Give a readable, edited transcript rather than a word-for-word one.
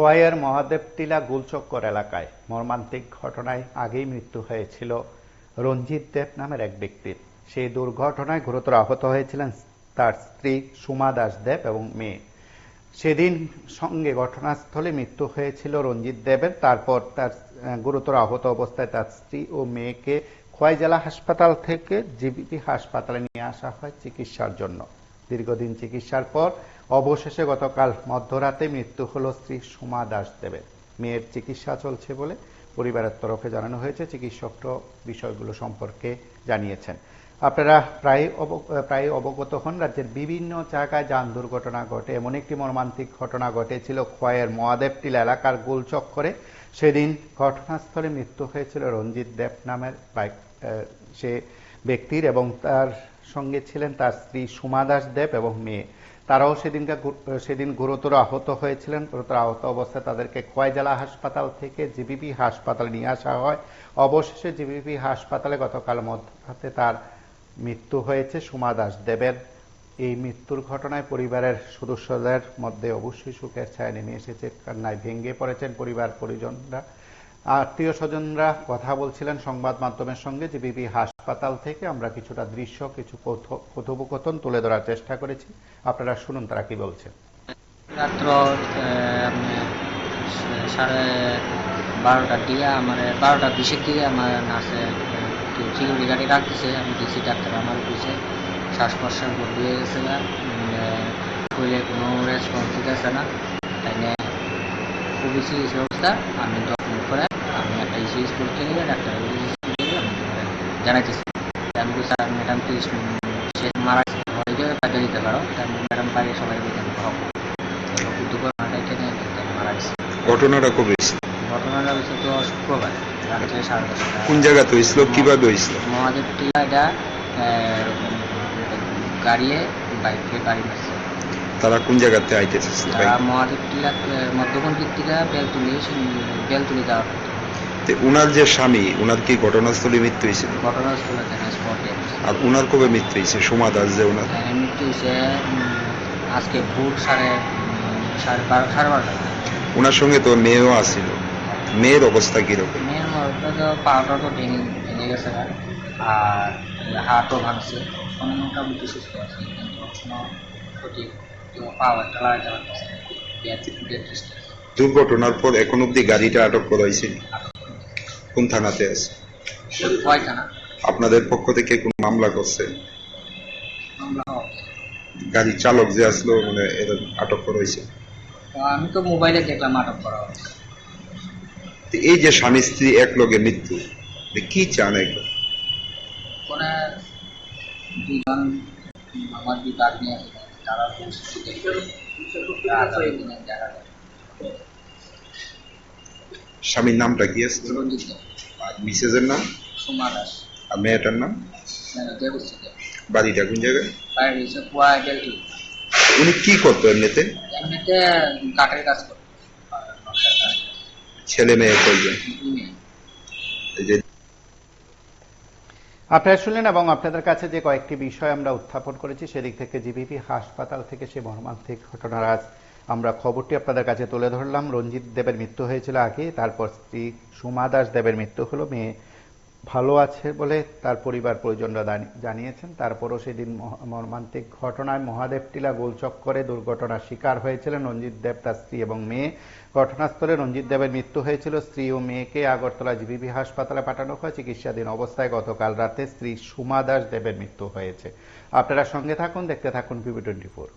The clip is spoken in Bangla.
খোয়াইয়ের মহাদেবটিলা গোলচক্কর এলাকায় মর্মান্তিক ঘটনায় আগেই মৃত্যু হয়েছিল রঞ্জিত দেব নামের এক ব্যক্তির। সেই দুর্ঘটনায় গুরুতর আহত হয়েছিলেন তার স্ত্রী সুমা দাস দেব এবং মেয়ে। সেদিন সঙ্গে ঘটনাস্থলে মৃত্যু হয়েছিল রঞ্জিত দেবের। তারপর তার গুরুতর আহত অবস্থায় তার স্ত্রী ও মেয়েকে খোয়াই জেলা হাসপাতাল থেকে জিবিপি হাসপাতালে নিয়ে আসা হয় চিকিৎসার জন্য। দীর্ঘদিন চিকিৎসার পর অবশেষে গতকাল মধ্যরাতে মৃত্যু হলো স্ত্রী সুমা দাস দেবের। মেয়ের চিকিৎসা চলছে বলে পরিবারের তরফে জানানো হয়েছে। চিকিৎসকরা বিষয়গুলো সম্পর্কে জানিয়েছেন। আপনারা প্রায় অবগত হন, রাজ্যের বিভিন্ন জায়গায় যান দুর্ঘটনা ঘটে। এমন একটি মর্মান্তিক ঘটনা ঘটেছিল খোয়াইয়ের মহাদেবটিলা এলাকার গোলচক্করে। সেদিন ঘটনাস্থলে মৃত্যু হয়েছিল রঞ্জিত দেব নামের সে ব্যক্তির এবং তার সঙ্গে ছিলেন তার স্ত্রী সুমা দাস দেব এবং মেয়ে। তারাও সেদিন গুরুতর আহত হয়েছিলেন। গুরুতর আহত অবস্থায় তাদেরকে খোয়াই জেলা হাসপাতাল থেকে জিবিপি হাসপাতালে নিয়ে আসা হয়। অবশেষে জিবিপি হাসপাতালে গতকাল মধ্যরাতে তার মৃত্যু হয়েছে সুমা দাস দেবের। এই মৃত্যুর ঘটনায় পরিবারের সদস্যদের মধ্যে অবশ্যই শোকের ছায়া নেমে এসেছে। কান্নায় ভেঙে পড়েছেন পরিবার পরিজনরা। আত্মীয় স্বজনরা কথা বলছিলেন সংবাদ মাধ্যমের সঙ্গে। জিবিপি হাসপাতাল থেকে আমরা কিছুটা দৃশ্য, কিছু কথোপকথন তুলে ধরার চেষ্টা করেছি। আপনারা শুনুন তারা কি বলছেন। রাত্র 12টার দিকে আমার 12:20 দিকে আমার নার্সে সিকিউরিটি গাড়ি রাখতেছে। আমি ডিসি ডাক্তার আমার বুঝে শ্বাস প্রশ্বাস বন্ধ হয়ে গেছে না, শরীরে কোনো রেসপন্স দিতেছে না। তাই নিয়ে খুবই সিরিয়াস অবস্থা। আমি তখন করে আমি একটা ইসিএস পরীক্ষা নিয়ে ডাক্তার জানাইতেছি। আমি স্যার ম্যাডাম প্লিজ সে মারা হয়ে যাবে কাজে দিতে পারো। ম্যাডাম বাইরে সবাই মারা গেছে। ঘটনাটা কবে? ঘটনাটা হয়েছে তো শুক্রবার রাত্রে 10:30। কোন জায়গাতে হয়েছিল, কিভাবে হয়েছিল? মহাদেবটিলা এটা গাড়িয়ে বাইকে গাড়ি মারছে। তারা কোন জায়গাতে আইতেছে? তারা মহাদেবটিলা মধ্যখান দিক থেকে বেলতুলি যাওয়ার। উনার যে স্বামী, উনার কি ঘটনাস্থলে মৃত্যু হয়েছিল? ঘটনাস্থলে স্পটে। আর উনার কবে মৃত্যু হয়েছে? সুমা দাস যে উনার মৃত্যু হয়েছে আজকে ভোর 12:30। উনার সঙ্গে তো মেয়েও আসছিল। মেয়ের অবস্থা কিরকম? মেয়ের অবস্থা তো পাউডার তো ভেঙে গেছে আর হাতও ভাঙছে। মোটামুটি সুস্থ আছে, কিন্তু কোনো ক্ষতি পাওয়ার চালাতে পারতেছে। দুর্ঘটনার পর এখন অব্দি গাড়িটা আটক করা হয়েছে? কোন থানাতে আছে? খোয়াই থানা। আপনাদের পক্ষ থেকে কোন মামলা করছে? গাড়ি চালক যে আসলো মানে এদের আটক করা হয়েছে? আমি তো মোবাইলে দেখলাম আটক করা হয়েছে। এই যে স্বামী স্ত্রী এক লগে মৃত্যু, কি চান? মানে দুজন আমার বিভাগ নিয়ে তারা স্বামীর নামটা কি আছে? আর মিসেসের নাম? সুমা দাস। আর মেয়েটার নাম? বাড়িটা কোন জায়গায়? উনি কি করতো এমনিতে? এমনিতে কাঠের কাজ করতো। ছেলে মেয়ে কয়জন? আপনারা শুনলেন এবং আপনাদের কাছে যে কয়েকটি বিষয় আমরা উত্থাপন করেছি সেদিক থেকে জিবিপি হাসপাতাল থেকে সে মর্মান্তিক ঘটনার আজ আমরা খবরটি আপনাদের কাছে তুলে ধরলাম। রঞ্জিত দেবের মৃত্যু হয়েছিল আগে, তারপর স্ত্রী সুমা দাস দেবের মৃত্যু হলো। মেয়ে ভালো আছে বলে তার পরিবার পরিজনরা জানিয়েছেন। তারপরও সেদিন মর্মান্তিক ঘটনায় মহাদেবটিলা গোলচক্করে দুর্ঘটনার শিকার হয়েছিলেন রঞ্জিত দেব, তার স্ত্রী এবং মেয়ে। ঘটনাস্থলে রঞ্জিত দেবের মৃত্যু হয়েছিল। স্ত্রী ও মেয়েকে আগরতলা জিবিপি হাসপাতালে পাঠানো হয়। চিকিৎসাধীন অবস্থায় গতকাল রাতে স্ত্রী সুমা দাস দেবের মৃত্যু হয়েছে। আপনারা সঙ্গে থাকুন, দেখতে থাকুন PB24।